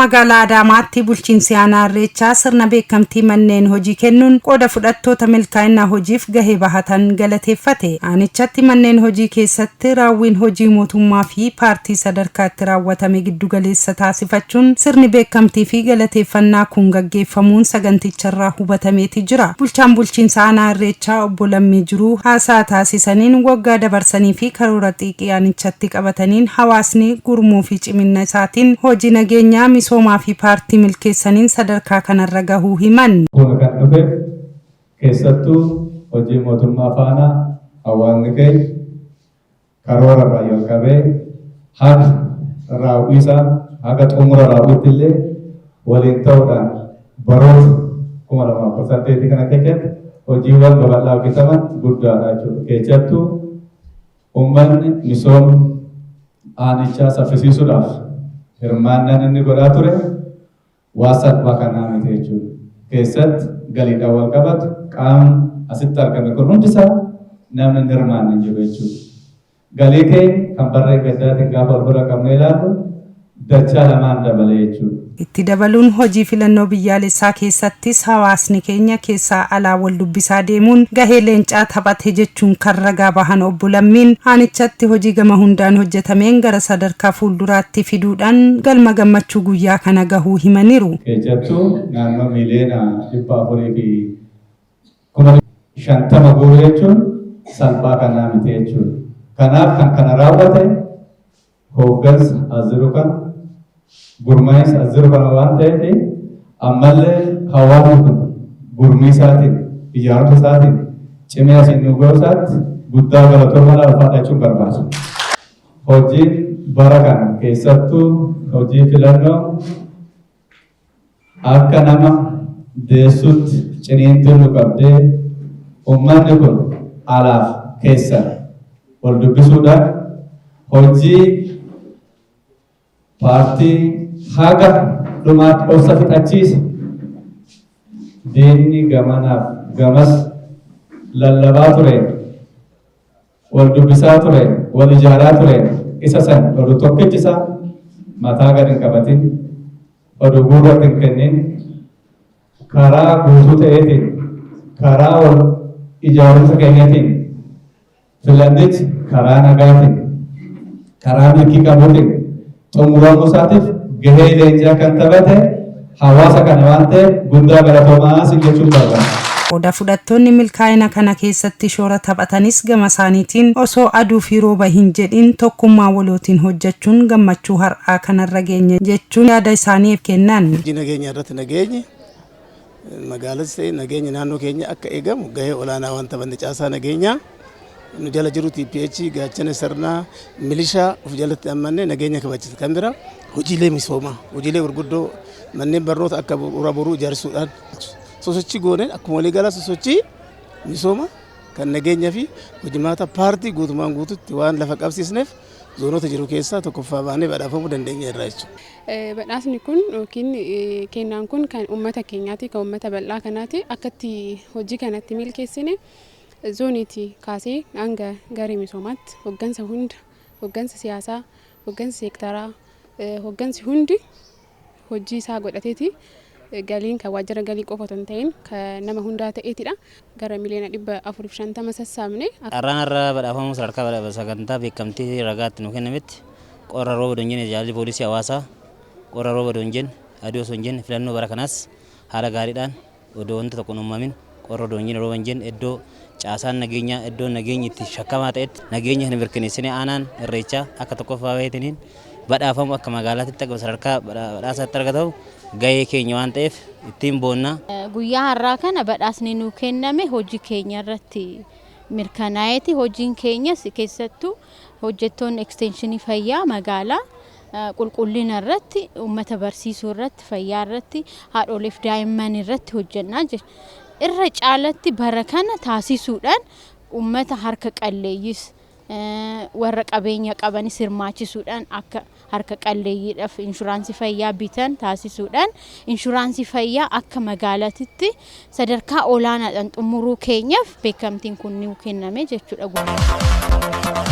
magaalaa Adaamaatti bulchiinsi aanaa Irreechaa sirna beekamtii manneen hojii kennuun qooda fudhattoota milkaa'ina hojiif gahee bahatan galateeffate. Aanichatti manneen hojii keessatti raawwiin hojii mootummaa fi paartii sadarkaatti raawwatame giddu galeessa taasifachuun sirni beekamtii fi galateeffannaa kun gaggeeffamuun saganticharraa hubatameeti jira. Bulchaan bulchiinsa aanaa Irreechaa obbo Lammii Jiruu haasaa taasisaniin waggaa dabarsanii fi karoora xiiqii aanichatti qabataniin hawaasni gurmuu fi cimina isaatiin hojii nageenyaa misoomaa fi paartii milkeessaniin sadarkaa kanarra gahuu himan. Kun kan dhufe keessattuu hojii mootummaa faana hawaasni keenya karoora irraa jalqabee haga raawwisaa haga xumura raawwitti illee waliin ta'uudhaan baroota 2018 kana keessatti hojiiwwan babal'aa hojjetaman guddaadha jechuudha. Keessattuu uummanni misooma aanichaa saffisiisuudhaaf hirmaannaan inni godhaa ture waan salphaa kanaa miti jechuudha. Keessatti galiidhaan wal qabatu qaamni asitti argame kun hundisaa namni hin hirmaanne jiru jechuudha. Galii keenya kan barree gaddaatiin gaafa wal bira qabnee ilaallu dachaa lamaan dabalee jechuudha. Itti dabaluun hojii filannoo biyyaalessaa keessattis hawaasni keenya keessaa alaa wal dubbisaa deemuun gahee leencaa taphate jechuun kan ragaa bahan obbo Lammiin aanichatti hojii gama hundaan hojjetameen gara sadarkaa fuulduraatti fiduudhaan galma gammachuu guyyaa kana gahuu himaniiru. Keessattuu naannoo miliyoona 400 fi 50 guuruu jechuun salphaa kanaa miti jechuudha. Kanaaf kan kana raawwate hooggansa asiru kan gurmaa'insa asiru kana waan ta'eef ammallee hawaasni kun gurmii isaatiin ijaarsa isaatiin cimee asiin dhuguu isaatti guddaa galatooma laafadhachuun barbaada. Hojiin bara kana keessattuu hojii filannoo akka nama deessutti ciniintuu nu qabdee uummanni kun alaaf keessa wal dubbisuudhaan hojii paartii haga dhumaatti obsa fixachiise diinni gamanaaf gamas lallabaa ture wal dubbisaa ture wal ijaaraa ture isa san oduu tokkichisaa mataa gad hin qabatin oduu gurratti hin kennin karaa guutuu ta'eetiin karaa wal ijaarumsa keenyatiin filannichi karaa nagaatiin karaa milkii qabuutiin xumuramuu isaatiif gahee leencaa kan taphate hawaasa kana waan ta'eef guddaa galatoomaa si jechuun barbaada. Qooda fudhattoonni milkaa'ina kana keessatti shoora taphatanis gama isaaniitiin osoo aduu fi rooba hin jedhin tokkummaa walootiin hojjechuun gammachuu har'aa kanarra geenye jechuun yaada isaaniif kennan. Nageenya irratti nageenyi magaalas ta'e nageenyi naannoo keenya akka eegamu gahee olaanaa waan taphanne caasaa nageenyaa nu jala jiru TPH gaachana sirnaa milishaa of jalatti ammanne nageenya kabachiisa kan bira hojiilee misoomaa hojiilee gurguddoo manneen barnoota akka bu'uura boruu ijaarsuudhaan sosochii gooneen akkuma walii galaa sosochii misooma kan nageenyaa fi hojimaata paartii guutumaan guututti waan lafa qabsiisneef zoonota jiru keessaa tokkoffaa baanee badhaafamuu dandeenya irraa jechuudha. Badhaasni kun yookiin kennaan kun kan uummata keenyaati kan uummata bal'aa kanaati akkatti hojii kanatti milkeessine zooniiti kaasee hanga garee misoomaatti hooggansa hunda hooggansa siyaasaa hooggansa seektaraa hooggansi hundi hojii isaa godhateeti galiin kan waajjira galii qofa otoo hin ta'in kan nama hundaa ta'eetidha gara miliyoona 450 sassaabne. Irraa badhaafamuu sadarkaa sagantaa beekamtii ragaatti nu kennametti qorra rooba donjeen jaalli poolisii hawaasaa qorra rooba donjeen adii osoo hin jenne filannoo bara kanaas haala gaariidhaan odoo wanta tokko hin uumamin qorra donjeen rooba hin jenne iddoo caasaan nageenyaa iddoo nageenyi itti shakkamaa ta'etti nageenya hin mirkaneessine aanaan Irreechaa akka tokkoffaa baay'ataniin badhaafamu akka magaalaatti akka sadarkaa badhaasaatti argatamu gahee keenya waan ta'eef ittiin boonna. Guyyaa har'aa kana badhaasni nu kenname hojii keenya irratti mirkanaa'eeti. Hojiin keenyas keessattuu hojjettoonni ekstenshinii fayyaa magaalaa qulqullina irratti uummata barsiisuu irratti fayyaa irratti haadholiif daa'imman irratti hojjannaa jira. Irra caalatti bara kana taasisuudhaan uummata harka qalleeyyis warra qabeenya qabanis hirmaachisuudhaan akka harka qalleeyyiidhaaf inshuraansii fayyaa bitan taasisuudhaan inshuraansii fayyaa akka magaalaatti sadarkaa olaanaadhaan xumuruu keenyaaf beekamtiin kun ni kenname jechuudha.